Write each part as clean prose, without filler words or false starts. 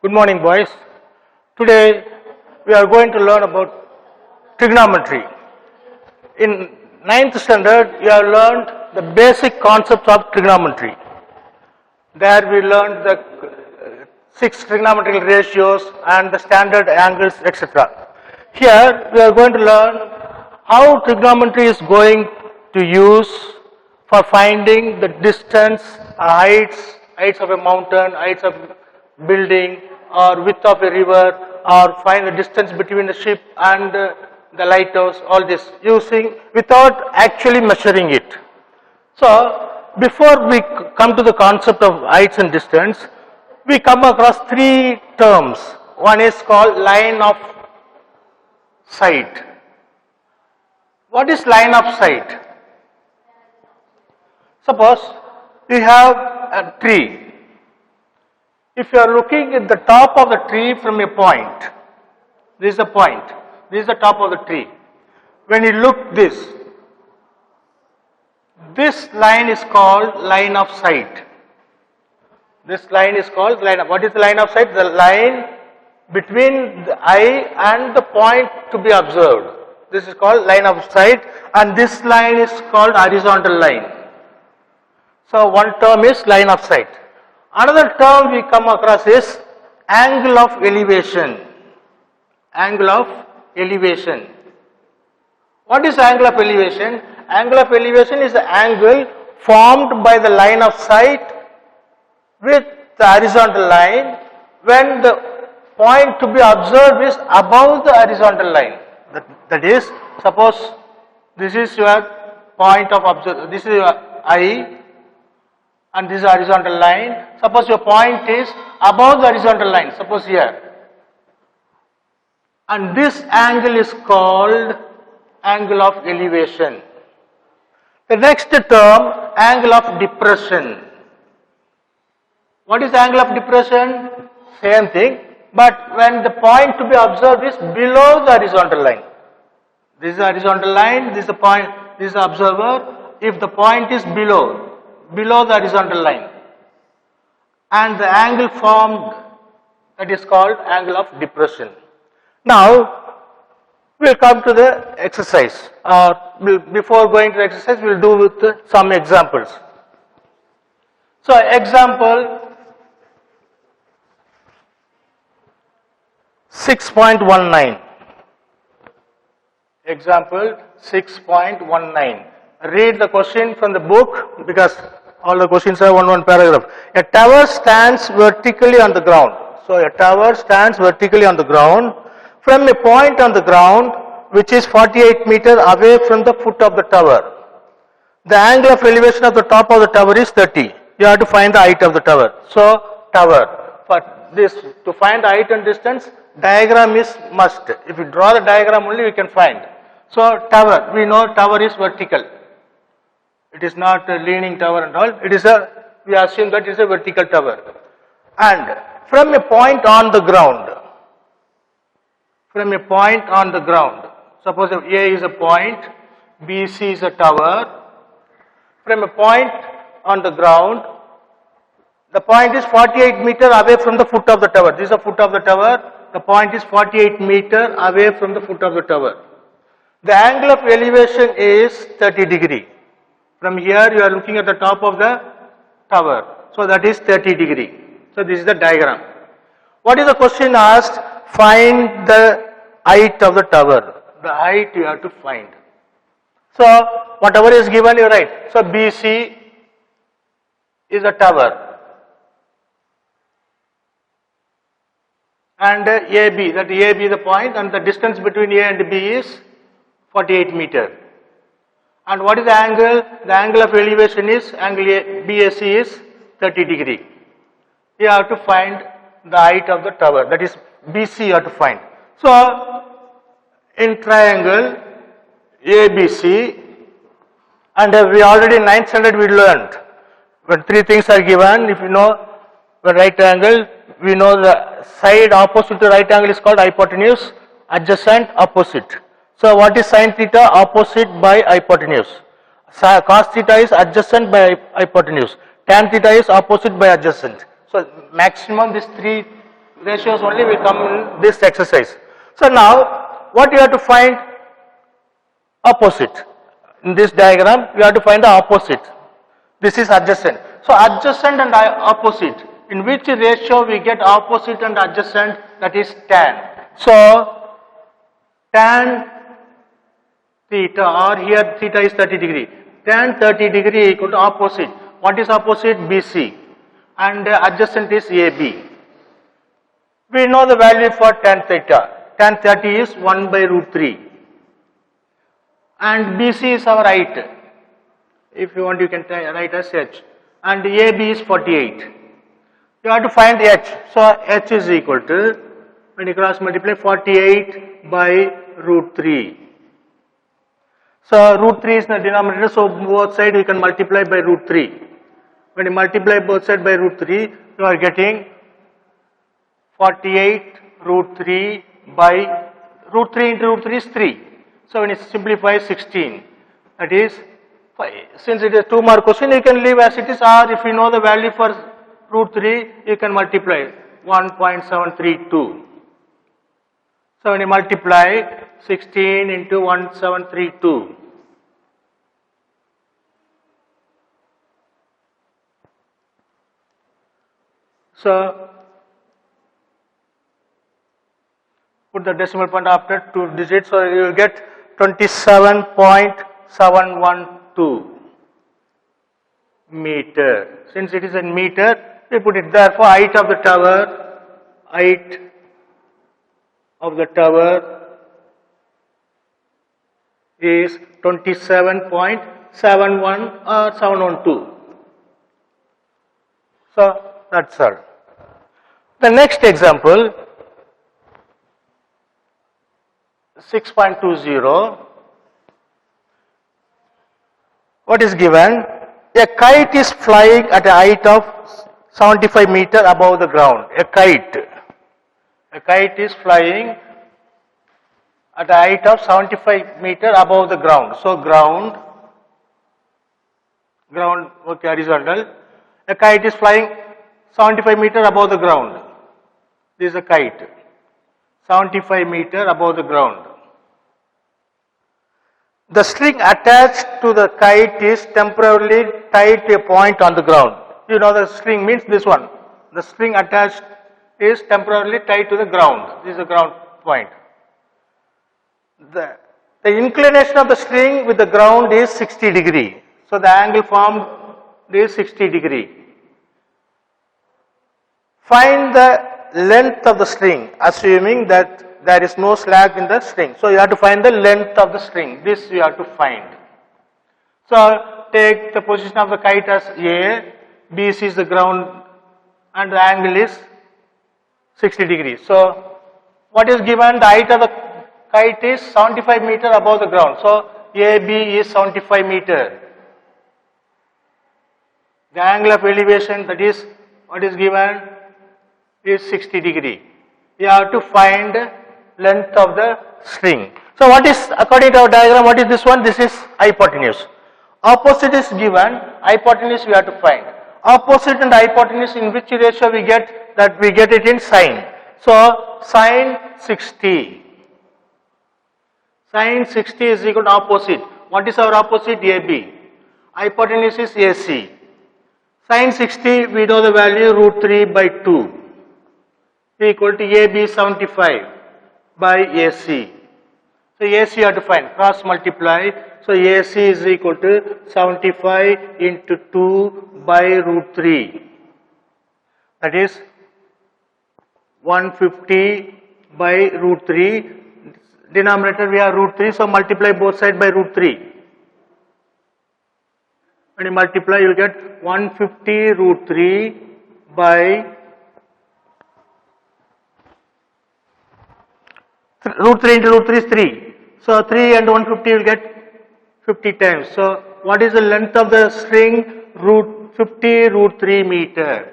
Good morning, boys. Today we are going to learn about trigonometry. In 9th standard, we have learned the basic concepts of trigonometry. There we learned the 6 trigonometrical ratios and the standard angles, etc. Here we are going to learn how trigonometry is going to use for finding the distance, heights of a mountain, heights of building, or width of a river, or find the distance between the ship and the lighthouse, all this using without actually measuring it. So before we come to the concept of heights and distance, we come across 3 terms. One is called line of sight. What is line of sight? Suppose you have a tree. If you are looking at the top of the tree from a point, this is a point, this is the top of the tree. When you look this line is called line of sight. This line is called line of, what is the line of sight? The line between the eye and the point to be observed. This is called line of sight, and this line is called horizontal line. So one term is line of sight. Another term we come across is angle of elevation. Angle of elevation. What is angle of elevation? Angle of elevation is the angle formed by the line of sight with the horizontal line when the point to be observed is above the horizontal line. That is, suppose this is your point of observation, this is your eye, and this is horizontal line. Suppose your point is above the horizontal line, suppose here. And this angle is called angle of elevation. The next term, angle of depression. What is angle of depression? Same thing, but when the point to be observed is below the horizontal line. This is the horizontal line, this is the point, this is the observer. If the point is below the horizontal line, and the angle formed, that is called angle of depression. Now we will come to the exercise. Before going to the exercise, we will do with some examples. So example 6.19. Example 6.19. Read the question from the book, because all the questions are one paragraph. A tower stands vertically on the ground. So a tower stands vertically on the ground from a point on the ground which is 48 meters away from the foot of the tower. The angle of elevation of the top of the tower is 30. You have to find the height of the tower. So tower. For this, to find the height and distance, diagram is must. If you draw the diagram only, we can find. So tower, we know tower is vertical. It is not a leaning tower and all. It is we assume that it is a vertical tower. And from a point on the ground, suppose A is a point, BC is a tower. From a point on the ground, the point is 48 meters away from the foot of the tower. This is the foot of the tower. The point is 48 meters away from the foot of the tower. The angle of elevation is 30 degree. From here you are looking at the top of the tower. So that is 30 degree. So this is the diagram. What is the question asked? Find the height of the tower. The height you have to find. So whatever is given you write. So BC is a tower. And AB, that AB is the point, and the distance between A and B is 48 meters. And what is the angle? The angle of elevation is, angle BAC is 30 degree. You have to find the height of the tower, that is BC you have to find. So in triangle ABC, and we already in 9th standard we learned, when 3 things are given, if you know the right angle, we know the side opposite to right angle is called hypotenuse, adjacent, opposite. So what is sin theta? Opposite by hypotenuse. Cos theta is adjacent by hypotenuse. Tan theta is opposite by adjacent. So maximum these 3 ratios only will come in this exercise. So now, what you have to find? Opposite. In this diagram, you have to find the opposite. This is adjacent. So adjacent and opposite. In which ratio we get opposite and adjacent? That is tan. So tan theta, or here theta is 30 degree. Tan 30 degree equal to opposite. What is opposite? BC. And adjacent is AB. We know the value for tan theta. Tan 30 is 1 by root 3. And BC is our height. If you want, you can write as H. And AB is 48. You have to find H. So H is equal to, when you cross multiply, 48 by root 3. So root 3 is the denominator, so both sides you can multiply by root 3. When you multiply both sides by root 3, you are getting 48 root 3 by root 3 into root 3 is 3. So when you simplify 16, that is, since it is 2 mark question, you can leave as it is, or if you know the value for root 3, you can multiply 1.732. So when you multiply 16 into 1732, so put the decimal point after 2 digits, so you will get 27.712 meter. Since it is in meter, we put it there. For height of the tower is 27.71 or 712. So that's all. The next example, 6.20. What is given? A kite is flying at a height of 75 meter above the ground. A kite is flying at a height of 75 meter above the ground. So ground, okay, horizontal. A kite is flying 75 meter above the ground. This is a kite, 75 meter above the ground. The string attached to the kite is temporarily tied to a point on the ground. You know the string means this one. The string attached is temporarily tied to the ground. This is the ground point. The inclination of the string with the ground is 60 degree. So the angle formed is 60 degree. Find the length of the string, assuming that there is no slack in the string. So you have to find the length of the string. This you have to find. So take the position of the kite as A, BC is the ground, and the angle is 60 degrees. So what is given? The height of the kite is 75 meter above the ground. So AB is 75 meter. The angle of elevation, that is what is given, is 60 degree. You have to find length of the string. So what is, according to our diagram, what is this one? This is hypotenuse. Opposite is given, hypotenuse we have to find. Opposite and hypotenuse, in which ratio we get? That we get it in sine. So sine 60. Sine 60 is equal to opposite. What is our opposite? AB. Hypotenuse is AC. Sine 60, we know the value, root 3 by 2 equal to AB 75 by AC. So AC you have to find, cross multiply. So AC is equal to 75 into 2 by root 3. That is 150 by root 3. Denominator we have root 3, so multiply both sides by root 3. When you multiply, you will get 150 root 3 by root 3 into root 3 is 3. So 3 and 150 you will get 50 times. So what is the length of the string? Root 50 root 3 meter.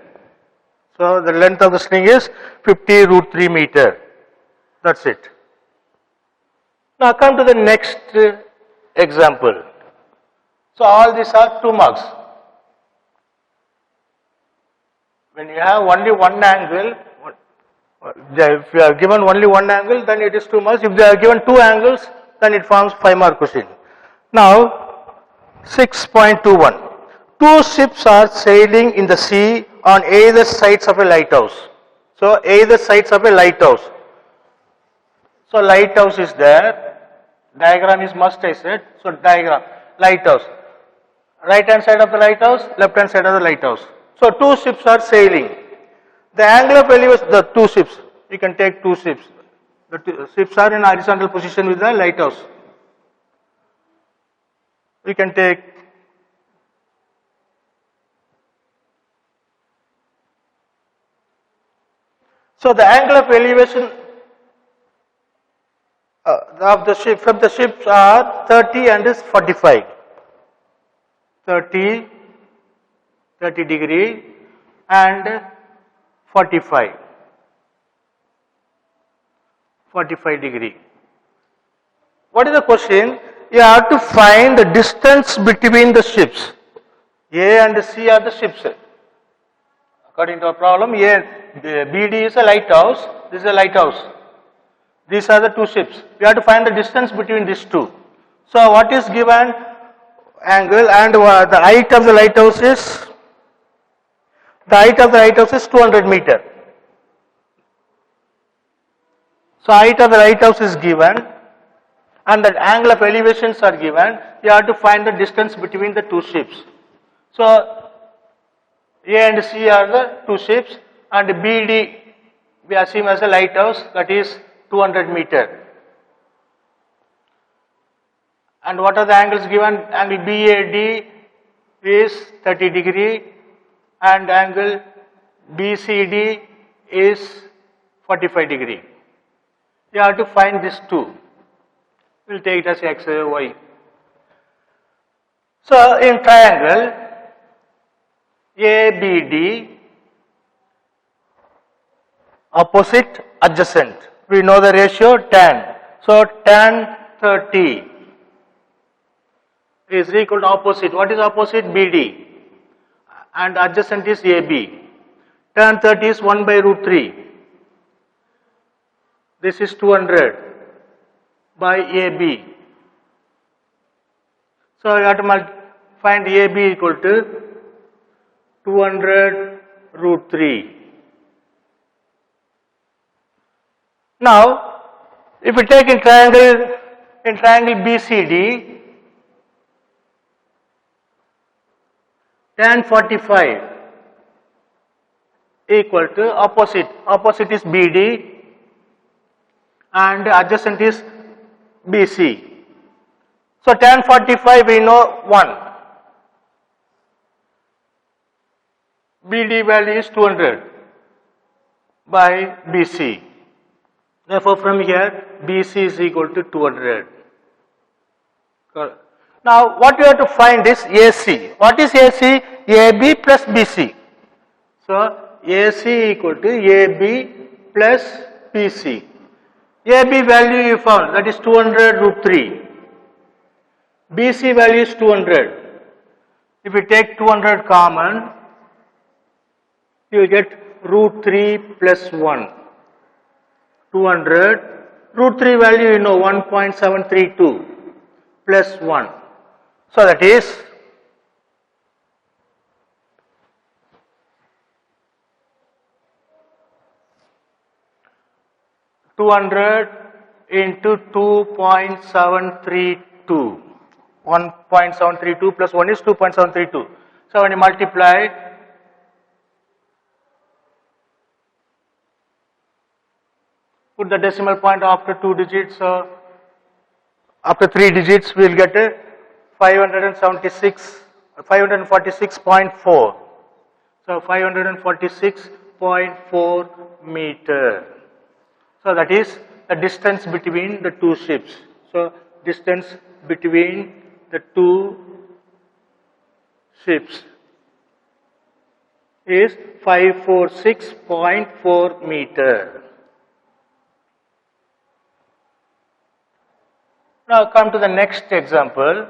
So the length of the string is 50 root 3 meter. That's it. Now come to the next example. So all these are 2 marks. When you have only one angle, If you are given only one angle, then it is too much. If they are given two angles, then it forms 5-mark question. Now, 6.21. Two ships are sailing in the sea on either sides of a lighthouse. So, either sides of a lighthouse. So, lighthouse is there. Diagram is must, I said. So, diagram, lighthouse. Right hand side of the lighthouse, left hand side of the lighthouse. So, two ships are sailing. The angle of elevation, the two ships, you can take two ships. The two ships are in horizontal position with the lighthouse. We can take so the angle of elevation of the ship from the ships are 30 and is 45. 30 degree and 45 degree. What is the question? You have to find the distance between the ships. A and C are the ships. According to our problem, BD is a lighthouse, this is a lighthouse. These are the two ships. We have to find the distance between these two. So what is given? Angle, and the height of the lighthouse is 200 meter. So height of the lighthouse is given and the angle of elevations are given. You have to find the distance between the two ships. So A and C are the two ships and BD we assume as a lighthouse, that is 200 meter. And what are the angles given? Angle BAD is 30 degree and angle BCD is 45 degree. You have to find these two. We will take it as X, Y. So in triangle ABD, opposite adjacent, we know the ratio tan. So tan 30 is equal to opposite. What is opposite? BD and adjacent is AB. Tan 30 is 1 by root 3. This is 200 by AB. So you have to find AB equal to 200 root 3. Now, if we take in triangle BCD, tan 45 equal to opposite. Opposite is BD and adjacent is BC. So tan 45 we know 1. BD value is 200 by BC. Therefore, from here BC is equal to 200. Now, what you have to find is AC. What is AC? AB plus BC. So, AC equal to AB plus BC. AB value you found, that is 200 root 3. BC value is 200. If you take 200 common, you will get root 3 plus 1. 200. Root 3 value you know 1.732 plus 1. So that is 200 into 2.732. 1.732 plus 1 is 2.732. So when you multiply, put the decimal point after 2 digits, after 3 digits we will get a 546.4. So 546.4 meter. So that is the distance between the two ships. So distance between the two ships is 546.4 meter. Now come to the next example.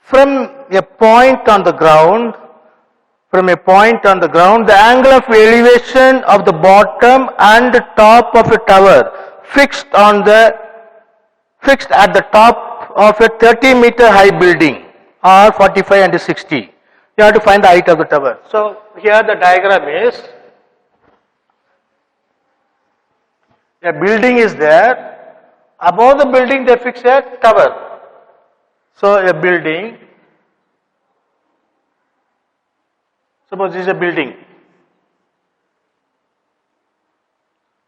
from a point on the ground, the angle of elevation of the bottom and top of a tower fixed at the top of a 30-meter high building are 45 and 60. You have to find the height of the tower. So here the diagram is, a building is there. Above the building they fix a tower. So a building, suppose this is a building.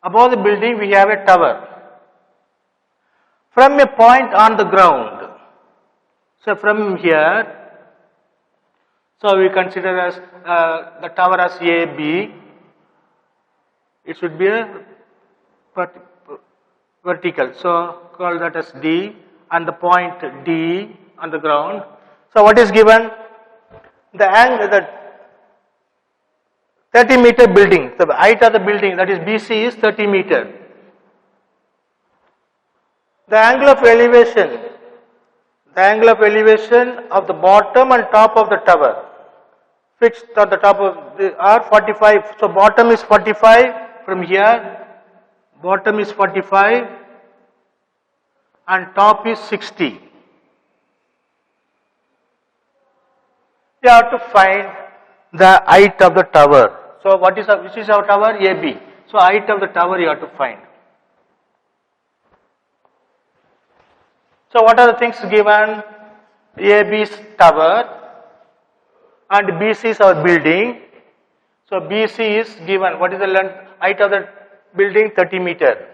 Above the building we have a tower. From a point on the ground, so from here, so we consider as the tower as A, B, it should be a vertical, so call that as D, and the point D on the ground. So what is given? The angle, the 30-meter building, the height of the building, that is BC, is 30 meter. The angle of elevation of the bottom and top of the tower fixed on the top of the are 45. So bottom is 45 from here, bottom is 45 and top is 60. You have to find the height of the tower. So which is our tower? AB. So height of the tower you have to find. So what are the things given? AB's tower and BC is our building. So BC is given. What is the length, height of the building? 30 meter.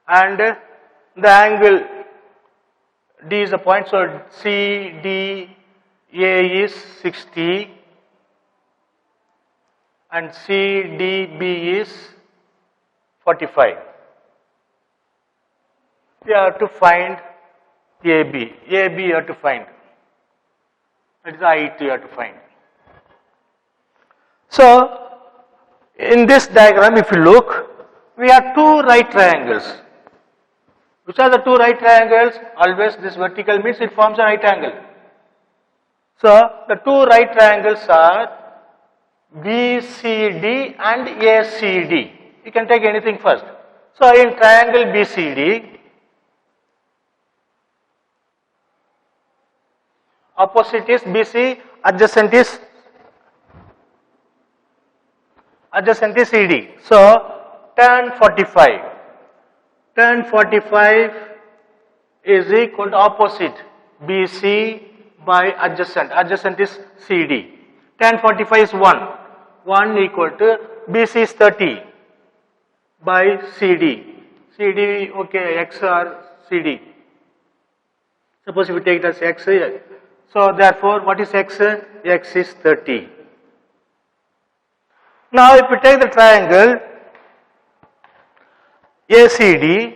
And the angle D is the point. So CDA is 60 and CDB is 45. You have to find AB. AB you have to find. That is the height you have to find. So, in this diagram, if you look, we have two right triangles. Which are the two right triangles? Always this vertical means it forms a right angle. So, the two right triangles are BCD and ACD. You can take anything first. So, in triangle BCD, opposite is BC, adjacent is CD. So tan 45. Tan 45 is equal to opposite BC by adjacent. Adjacent is CD. Tan 45 is 1. 1 equal to BC is 30 by CD. CD, okay, X or CD. Suppose if we take this X here. So therefore, what is X? X is 30. Now if we take the triangle ACD,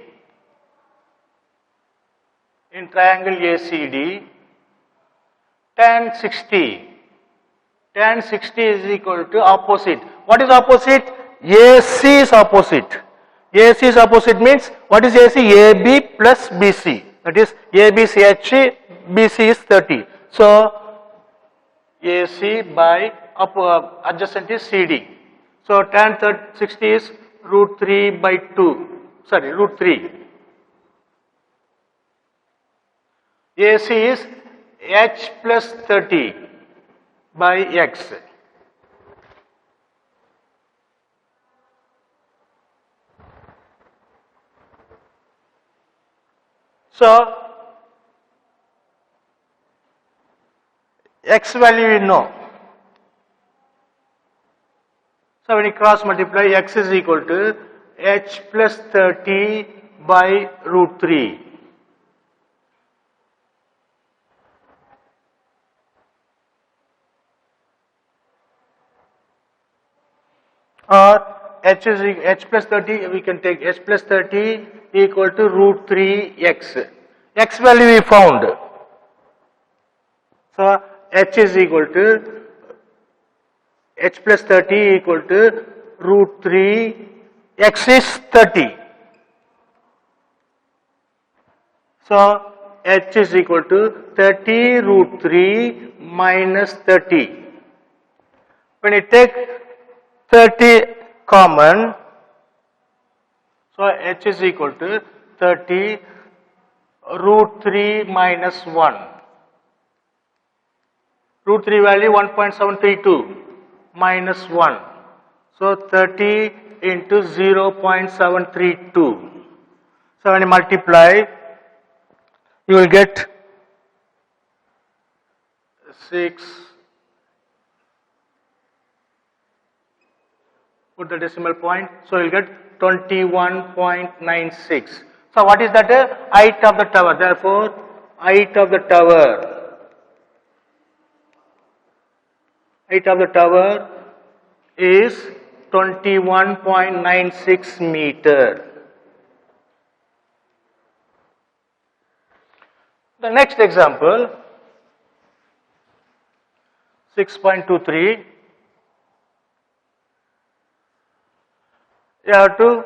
in triangle ACD, tan 60. Tan 60 is equal to opposite. What is opposite? AC is opposite. AC is opposite means, what is AC? AB plus BC. That is AB is HC, BC is 30. So AC by adjacent is CD. So tan 60 is root 3 by 2. Sorry, root 3. AC is H plus 30 by X. So X value we know. So when you cross multiply, X is equal to H plus 30 by root 3. Or H plus 30, we can take H plus 30 equal to root 3x. X value we found. So H is equal to H plus 30 equal to root 3, X is 30. So h is equal to 30 root 3 minus 30. When you take 30 common, so h is equal to 30 root 3 minus 1. Root 3 value 1.732 minus 1. So 30 into 0.732. So when you multiply, you will get 6. Put the decimal point. So you will get 21.96. So what is that? Height of the tower. Therefore, height of the tower. Height of the tower is 21.96 meter. The next example, 6.23. You have to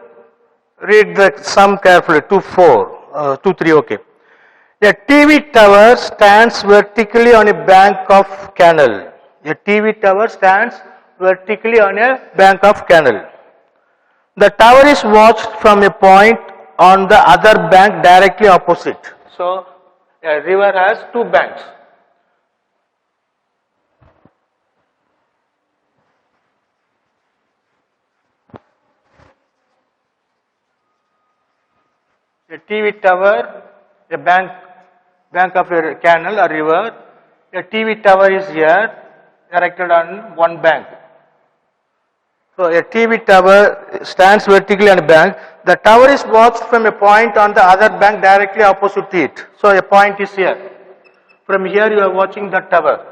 read the sum carefully. 2.3. Okay. A TV tower stands vertically on a bank of canal. A TV tower stands vertically on a bank of canal. The tower is watched from a point on the other bank directly opposite. So, a river has two banks. A TV tower, a bank of a canal or river. A TV tower is here, erected on one bank. So a TV tower stands vertically on a bank. The tower is watched from a point on the other bank directly opposite to it. So a point is here. From here you are watching the tower.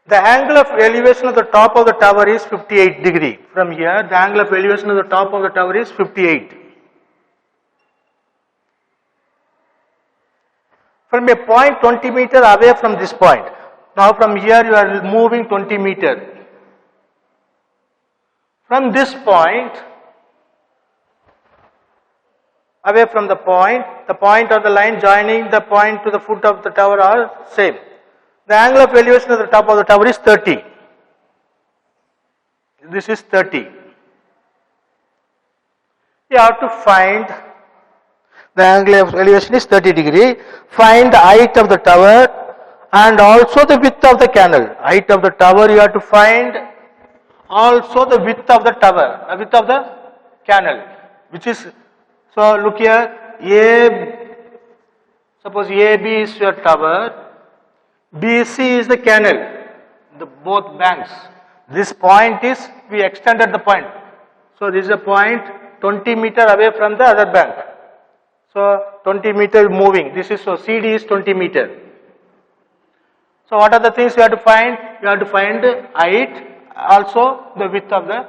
The angle of elevation of the top of the tower is 58 degree. From here the angle of elevation of the top of the tower is 58. From a point 20 meter away from this point. Now from here you are moving 20 meter. From this point, away from the point or the line joining the point to the foot of the tower are same. The angle of elevation of the top of the tower is 30. This is 30. You have to find the angle of elevation is 30 degree. Find the height of the tower and also the width of the canal. Height of the tower you have to find, also the width of the tower, the width of the canal, which is, so look here, suppose AB is your tower, BC is the canal, the both banks. This point is, we extended the point. So this is a point 20 meter away from the other bank. So 20 meter moving, this is, so CD is 20 meter. So what are the things you have to find? You have to find height, also the width of the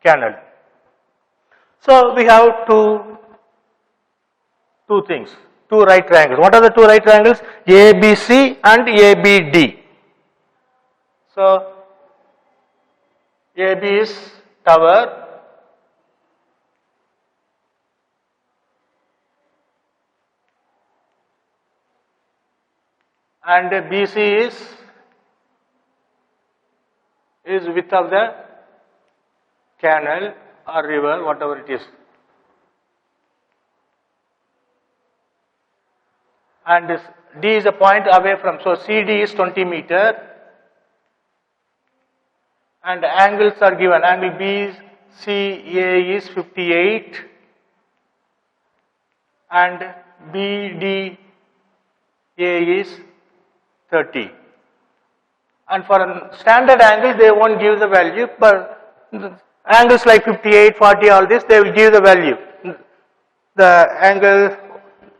canal. So we have two things, two right triangles. What are the two right triangles? ABC and ABD. So AB is tower, and BC is width of the canal or river, whatever it is. And this D is a point away from, so CD is 20 meter and angles are given. Angle BCA is 58 and BDA is 30. And for a standard angle they won't give the value, but angles like 58, 40, all this they will give the value. The angle,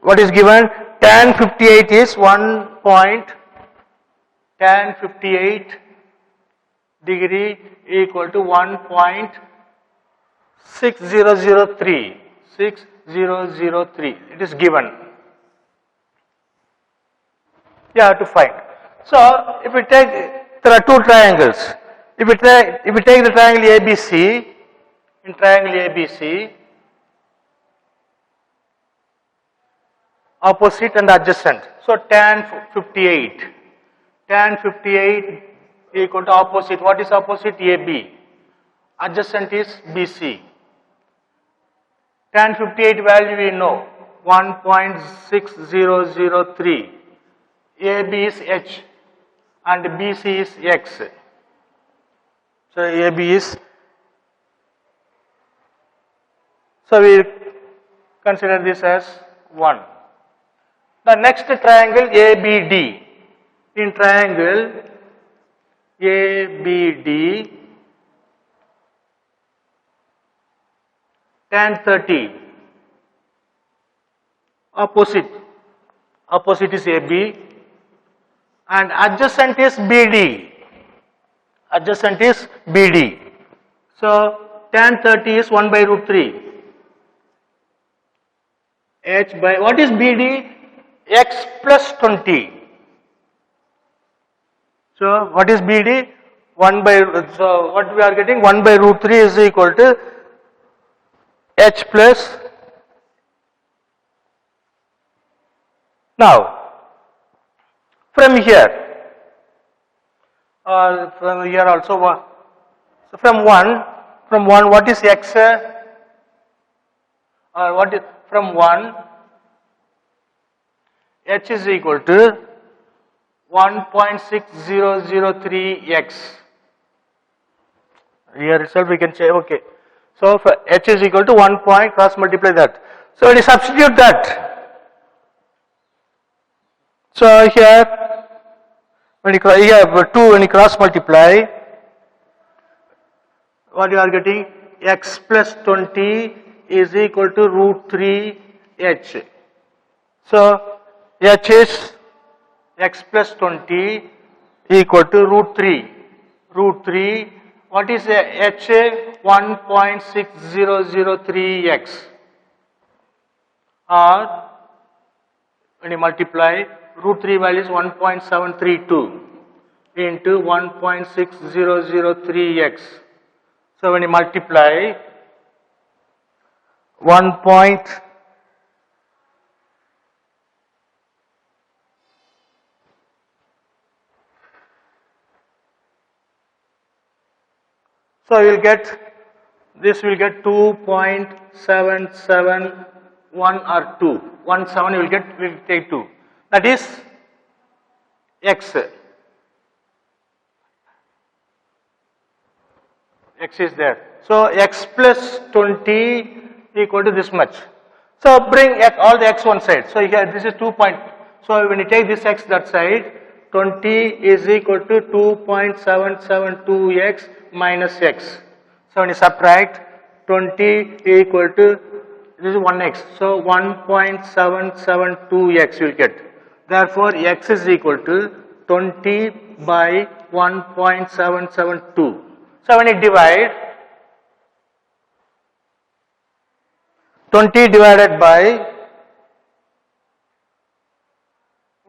what is given? Tan 58 is 1 point, tan 58 degree equal to 1.6003. 6003. It is given. You have to find. So if we take, there are two triangles. If we take the triangle ABC, in triangle ABC, opposite and adjacent. So tan 58. Tan 58 equal to opposite. What is opposite? AB. Adjacent is BC. Tan 58 value we know 1.6003. AB is H and BC is X. So AB is, so we consider this as 1. The next triangle ABD. In triangle ABD, tan 30, opposite is AB and adjacent is BD. Adjacent is BD. So tan 30 is 1 by root 3. H by, what is BD? X plus 20. So what is BD? 1 by, so what we are getting? 1 by root 3 is equal to H plus. Now from here from here also, so from 1 what is X? What is from 1? H is equal to 1.6003x. Here itself we can say, okay. So for H is equal to 1 point, cross multiply that. So when you substitute that, so here when you cross multiply, what you are getting? X plus 20 is equal to root 3h. So h is x plus 20 equal to root 3. Root 3, what is h? 1.6003x. Or when you multiply, root 3 value is 1.732 into 1.6003x. So when you multiply 1. So you will get, this will get 2.771 or 2. 17 you will get, we will take 2. That is x. X is there. So x plus 20 equal to this much. So bring all the x one side. So here this is 2 point. So when you take this x that side, 20 is equal to 2.772x minus x. So when you subtract, 20 equal to, this is 1x. So 1.772x you will get. Therefore x is equal to 20 by 1.772. So when you divide, 20 divided by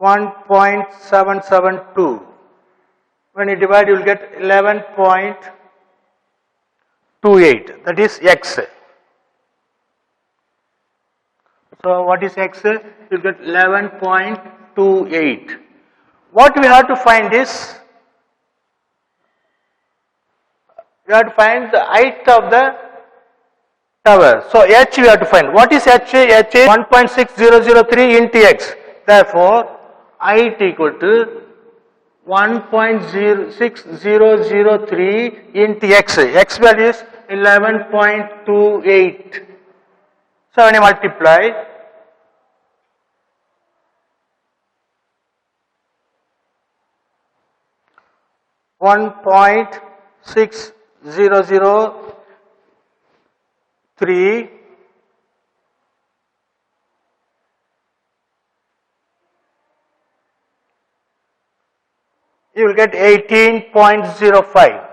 1.772. When you divide, you will get 11.28. That is x. So what is x? You will get 11.28. What we have to find is, we have to find the height of the tower. So h we have to find. What is h? H is 1.6003 into x. Therefore, height equal to 1.6003 into x. X value is 11.28. So when you multiply, $1.6003 you will get 18.05,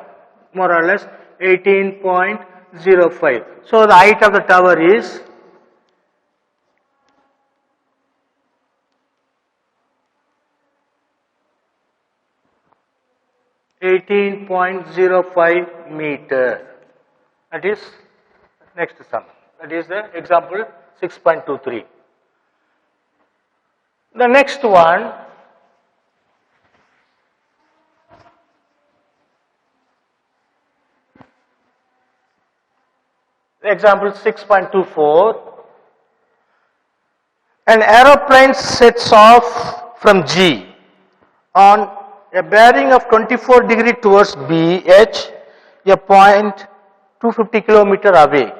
more or less 18.05. So the height of the tower is 18.05 meter. That is next sum. That is the example 6.23. The next one, example 6.24. An aeroplane sets off from G on a bearing of 24 degree towards B, H, a point 250 kilometer away.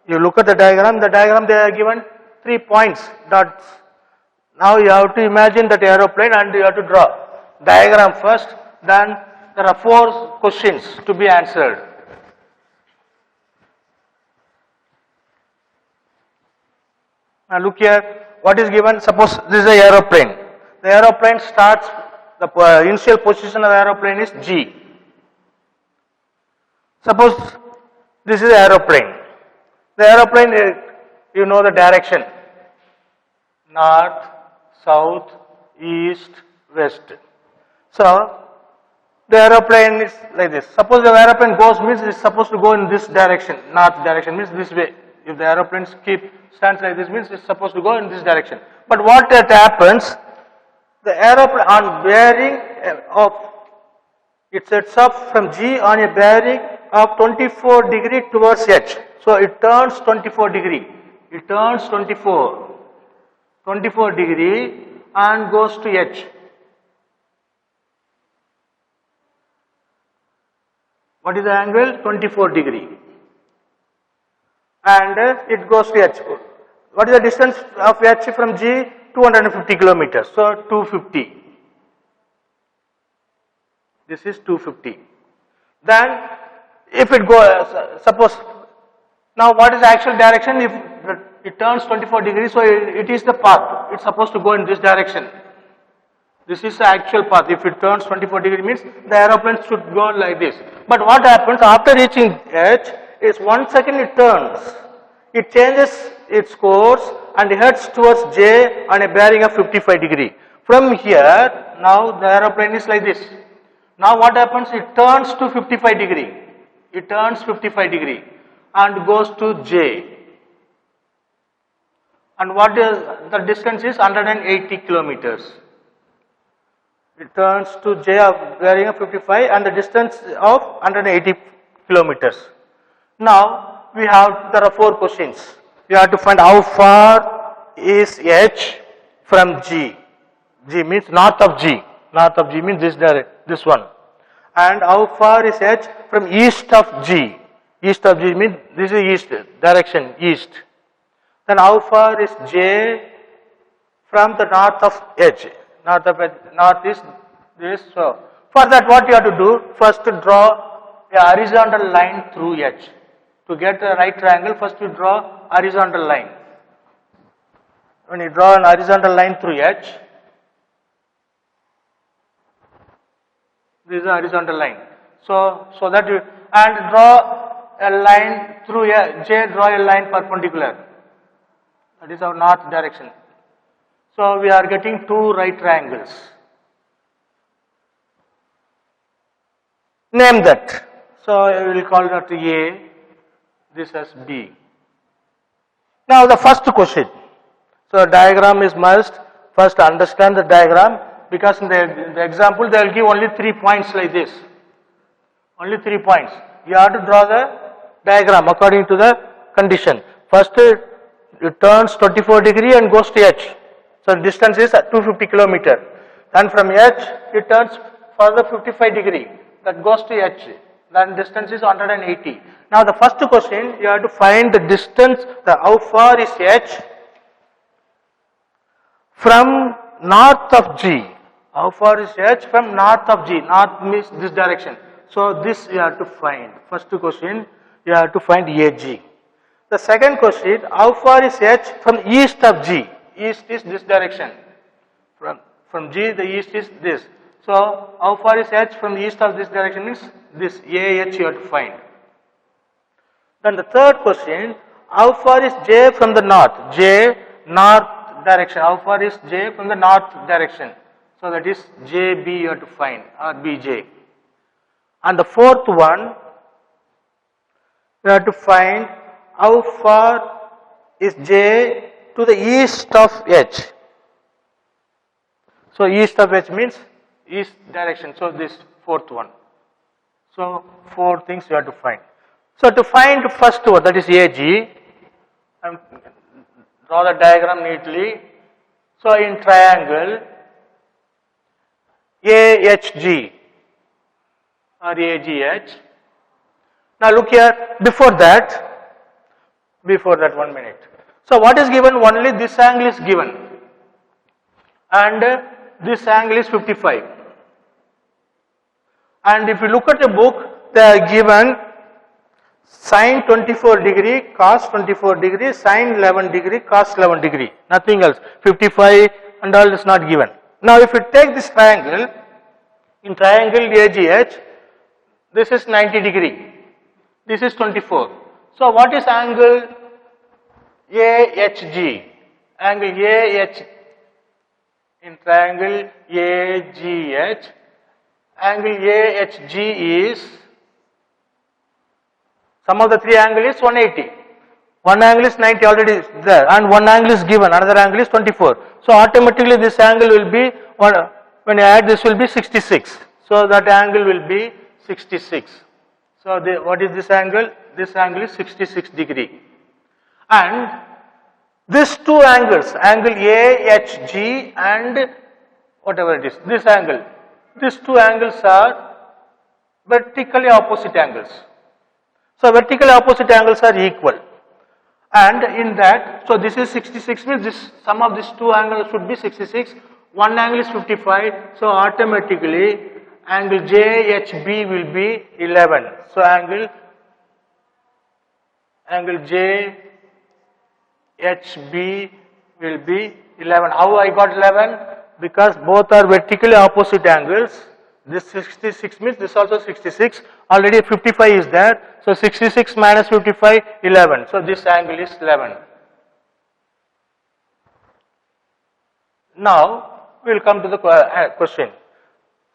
You look at the diagram they are given 3 points, dots. Now you have to imagine that aeroplane and you have to draw diagram first, then there are 4 questions to be answered. Now look here. What is given? Suppose this is an aeroplane. The aeroplane starts, the initial position of the aeroplane is G. Suppose this is aeroplane. The aeroplane, you know the direction. North, south, east, west. So, the aeroplane is like this. Suppose the aeroplane goes means it is supposed to go in this direction. North direction means this way. If the aeroplane stands like this means it is supposed to go in this direction. But what happens, the aeroplane on bearing of, it sets off from G on a bearing of 24 degree towards H. So it turns 24 degree. It turns 24 degree and goes to H. What is the angle? 24 degree. And it goes to H. What is the distance of H from G? 250 kilometers. So 250. This is 250. Then if it goes, suppose, now what is the actual direction? If it turns 24 degrees, so it is the path. It's supposed to go in this direction. This is the actual path. If it turns 24 degrees means the aeroplane should go like this. But what happens after reaching H is 1 second it turns. It changes its course and heads towards J on a bearing of 55 degree. From here, now the aeroplane is like this. Now what happens? It turns to 55 degree. It turns 55 degree and goes to J. And what is the distance is 180 kilometers. It turns to J of bearing of 55 and the distance of 180 kilometers. Now there are 4 questions. You have to find how far is H from G. G means north of G. North of G means this one. And how far is H from east of G. East of G means this is east, direction east. Then how far is J from the north of H. North is this. So for that what you have to do? First to draw a horizontal line through H. To get a right triangle, first you draw horizontal line. When you draw an horizontal line through H, this is a horizontal line. So that you, and draw a line through J, draw a line perpendicular. That is our north direction. So we are getting 2 right triangles. Name that. So we will call that A, this as B. Now the first question. So diagram is must. First understand the diagram, because in the example they will give only 3 points like this. Only 3 points. You have to draw the diagram according to the condition. First it turns 24 degree and goes to H. So the distance is 250 kilometer. And from H it turns further 55 degree. That goes to H. Then distance is 180. Now the first question you have to find the distance, how far is H from north of G. How far is H from north of G? North means this direction. So this you have to find. First question you have to find AG. The second question, how far is H from east of G? East is this direction. From G the east is this. So how far is H from the east of this direction means this AH you have to find. Then the third question, how far is J from the north? J north direction. How far is J from the north direction? So that is JB you have to find, or BJ. And the fourth one, you have to find how far is J to the east of H. So east of H means east direction. So this fourth one. So 4 things you have to find. So to find first one, that is AG, draw the diagram neatly. So in triangle AHG or AGH. Now look here, before that 1 minute. So what is given? Only this angle is given and this angle is 55. And if you look at the book, they are given sine 24 degree, cos 24 degree, sine 11 degree, cos 11 degree, nothing else. 55 and all is not given. Now if you take this triangle, in triangle AGH, this is 90 degree, this is 24. So what is angle AHG? Angle AH in triangle AGH, angle AHG is, sum of the 3 angle is 180. One angle is 90 already is there and one angle is given, another angle is 24. So automatically this angle will be, when you add this will be 66. So that angle will be 66. So what is this angle? This angle is 66 degree. And these two angles, angle AHG and whatever it is, this angle, these two angles are vertically opposite angles. So vertically opposite angles are equal. And in that, so this is 66 means this sum of these two angles should be 66. One angle is 55. So automatically angle JHB will be 11. So angle JHB will be 11. How I got 11? Because both are vertically opposite angles. This 66 means this also 66. Already 55 is there. So 66 minus 55, 11. So this angle is 11. Now we will come to the question.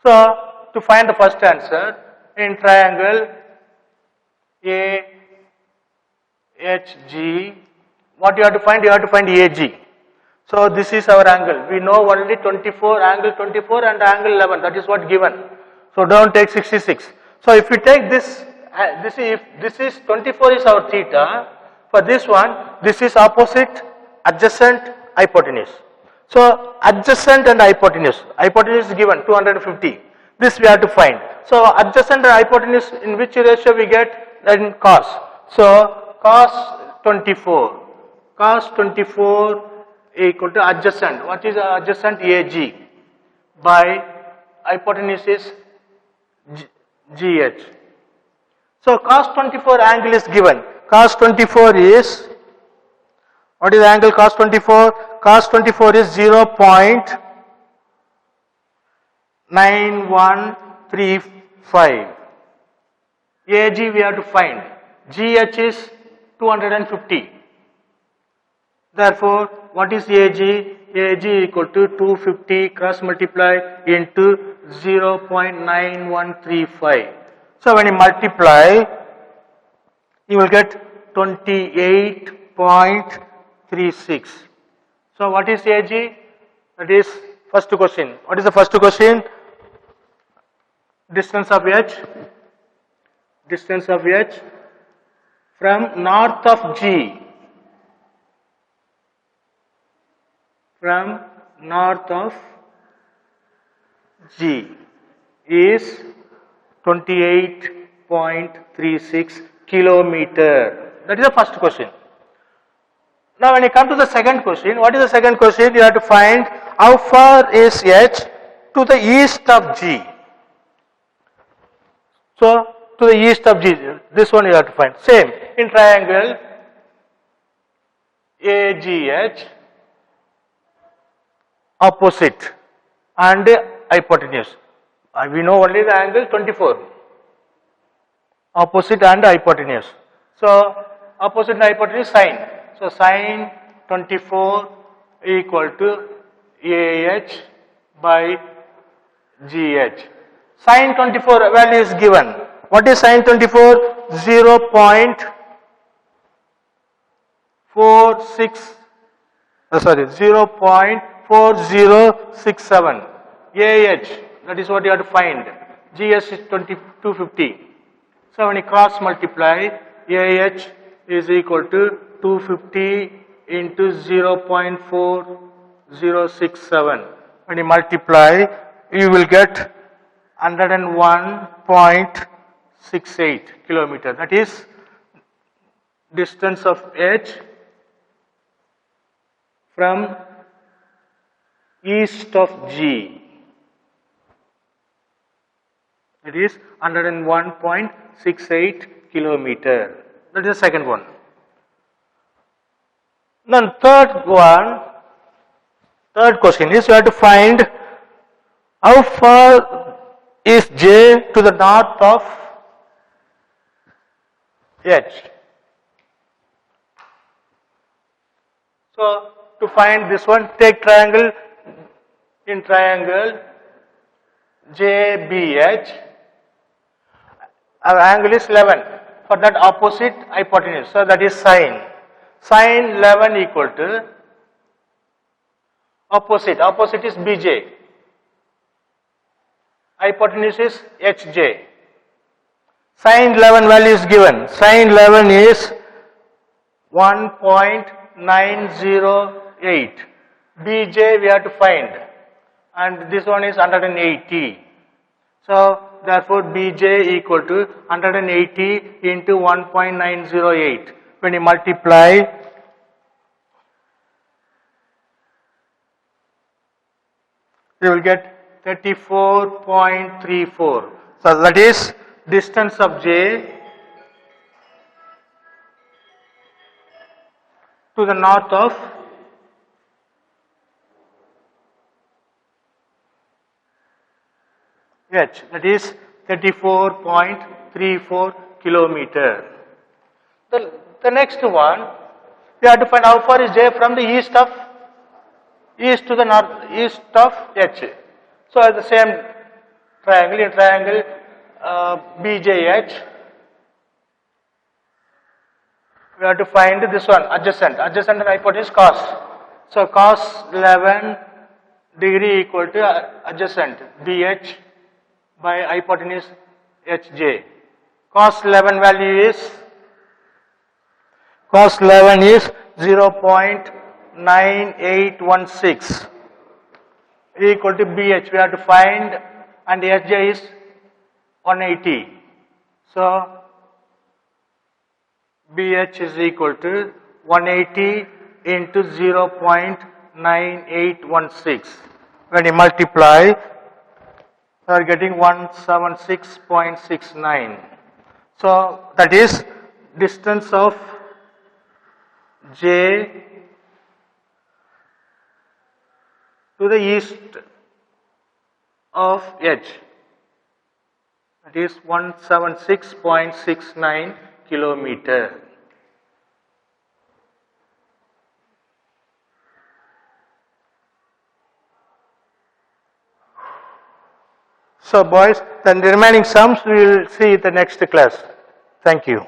So to find the first answer, in triangle AHG, what you have to find? You have to find AG. So this is our angle. We know only 24, angle 24 and angle 11. That is what given. So don't take 66. So if you take this, if this is 24 is our theta. For this one, this is opposite, adjacent, hypotenuse. So adjacent and hypotenuse. Hypotenuse is given 250. This we have to find. So adjacent and hypotenuse, in which ratio we get? In cos. So cos 24. Cos 24 equal to adjacent. What is adjacent? AG by hypotenuse is GH. So cos 24 angle is given. Cos 24 is, what is the angle cos 24? Cos 24 is 0.9135. AG we have to find. GH is 250. Therefore, what is AG? AG equal to 250 cross multiply into 0.9135. So when you multiply, you will get 28.36. So what is AG? That is first question. What is the first question? Distance of H. Distance of H from north of G. From north of G is 28.36 kilometer. That is the first question. Now when you come to the second question, what is the second question? You have to find how far is H to the east of G. So to the east of G, this one you have to find. Same in triangle AGH, opposite and hypotenuse. We know only the angle 24. Opposite and hypotenuse. So opposite and hypotenuse sine. So sine 24 equal to AH by GH. Sine 24 value is given. What is sine 24? 0.46. Sorry, 0.46 4067. AH, that is what you have to find. GS is 250. So when you cross multiply, AH is equal to 250 into 0.4067. When you multiply, you will get 101.68 kilometer. That is distance of H from east of G. It is 101.68 kilometer. That is the second one. Then third question is, you have to find how far is J to the north of H. So to find this one, take triangle. In triangle JBH, our angle is 11. For that opposite hypotenuse, so that is sine. Sine 11 equal to opposite. Opposite is BJ. Hypotenuse is HJ. Sine 11 value is given. Sine 11 is 1.908. BJ we have to find, and this one is 180. So therefore BJ equal to 180 into 1.908. When you multiply, you will get 34.34. So that is distance of J to the north of H, that is 34.34 kilometer. The next one, we have to find how far is J from the east to the northeast of H. So the same triangle, in triangle BJH, we have to find this one, adjacent and hypotenuse cos. So cos 11 degree equal to adjacent BH by hypotenuse HJ. Cos 11 value is 0.9816 equal to BH. We have to find, and HJ is 180. So BH is equal to 180 into 0.9816. When you multiply, you are getting 176.69. So that is distance of J to the east of H. That is 176.69 kilometer. So boys, then the remaining sums we will see in the next class. Thank you.